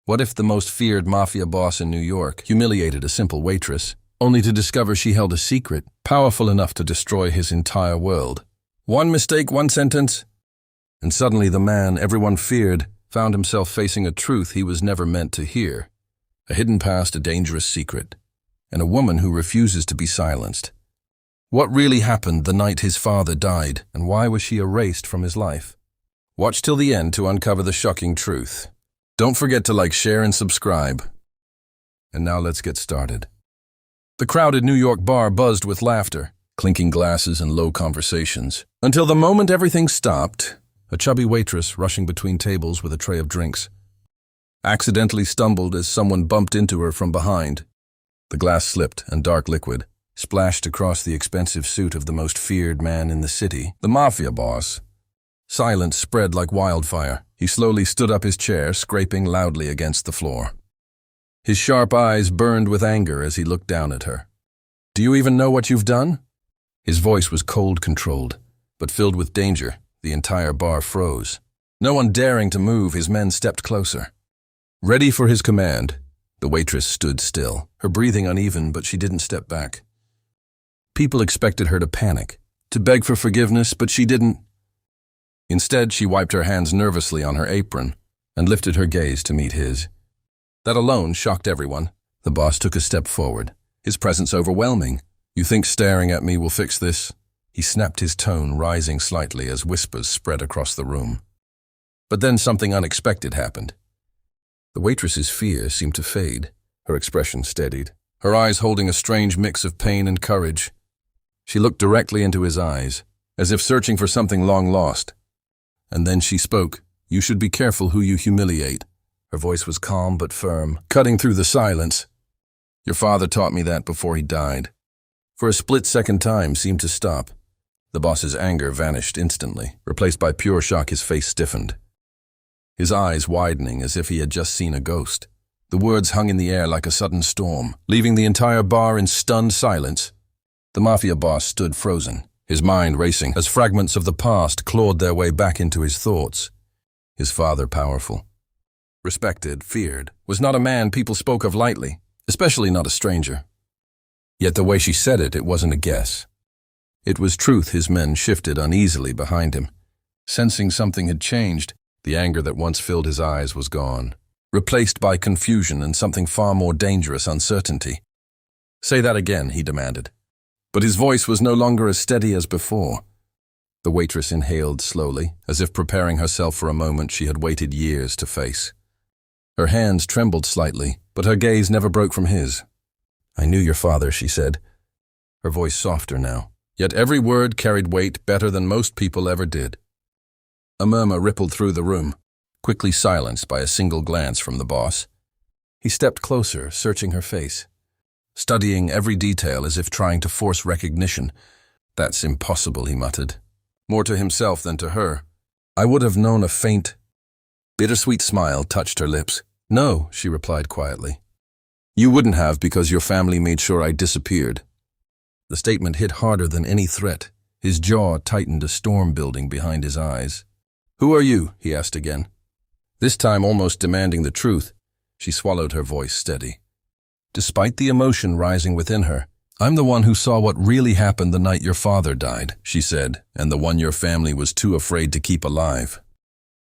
What if the most feared mafia boss in New York humiliated a simple waitress, only to discover she held a secret powerful enough to destroy his entire world? One mistake, one sentence, and suddenly the man everyone feared found himself facing a truth he was never meant to hear. A hidden past, a dangerous secret, and a woman who refuses to be silenced. What really happened the night his father died, and why was she erased from his life? Watch till the end to uncover the shocking truth. Don't forget to like, share, and subscribe. And now let's get started. The crowded New York bar buzzed with laughter, clinking glasses and low conversations, until the moment everything stopped, a chubby waitress rushing between tables with a tray of drinks accidentally stumbled as someone bumped into her from behind. The glass slipped, and dark liquid splashed across the expensive suit of the most feared man in the city, the mafia boss. Silence spread like wildfire. He slowly stood up his chair, scraping loudly against the floor. His sharp eyes burned with anger as he looked down at her. "Do you even know what you've done?" His voice was cold, controlled, but filled with danger. The entire bar froze. No one daring to move, his men stepped closer. Ready for his command, the waitress stood still, her breathing uneven, but she didn't step back. People expected her to panic, to beg for forgiveness, but she didn't. Instead, she wiped her hands nervously on her apron and lifted her gaze to meet his. That alone shocked everyone. The boss took a step forward, his presence overwhelming. "You think staring at me will fix this?" He snapped, his tone rising slightly as whispers spread across the room. But then something unexpected happened. The waitress's fear seemed to fade. Her expression steadied, her eyes holding a strange mix of pain and courage. She looked directly into his eyes, as if searching for something long lost. And then she spoke. "You should be careful who you humiliate." Her voice was calm but firm, cutting through the silence. "Your father taught me that before he died." For a split-second time seemed to stop. The boss's anger vanished instantly, replaced by pure shock. His face stiffened, his eyes widening as if he had just seen a ghost. The words hung in the air like a sudden storm, leaving the entire bar in stunned silence. The mafia boss stood frozen, his mind racing as fragments of the past clawed their way back into his thoughts. His father, powerful, respected, feared, was not a man people spoke of lightly, especially not a stranger. Yet the way she said it, it wasn't a guess. It was truth. His men shifted uneasily behind him, sensing something had changed. The anger that once filled his eyes was gone, replaced by confusion and something far more dangerous, uncertainty. "Say that again," he demanded. But his voice was no longer as steady as before. The waitress inhaled slowly, as if preparing herself for a moment she had waited years to face. Her hands trembled slightly, but her gaze never broke from his. "I knew your father," she said, her voice softer now. Yet every word carried weight better than most people ever did. A murmur rippled through the room, quickly silenced by a single glance from the boss. He stepped closer, searching her face, studying every detail as if trying to force recognition. "That's impossible," he muttered, more to himself than to her. "I would have known." A faint, bittersweet smile touched her lips. "No," she replied quietly. "You wouldn't have because your family made sure I disappeared." The statement hit harder than any threat. His jaw tightened, a storm building behind his eyes. "Who are you?" he asked again. This time almost demanding the truth. She swallowed, her voice steady, despite the emotion rising within her. "I'm the one who saw what really happened the night your father died," she said, "and the one your family was too afraid to keep alive."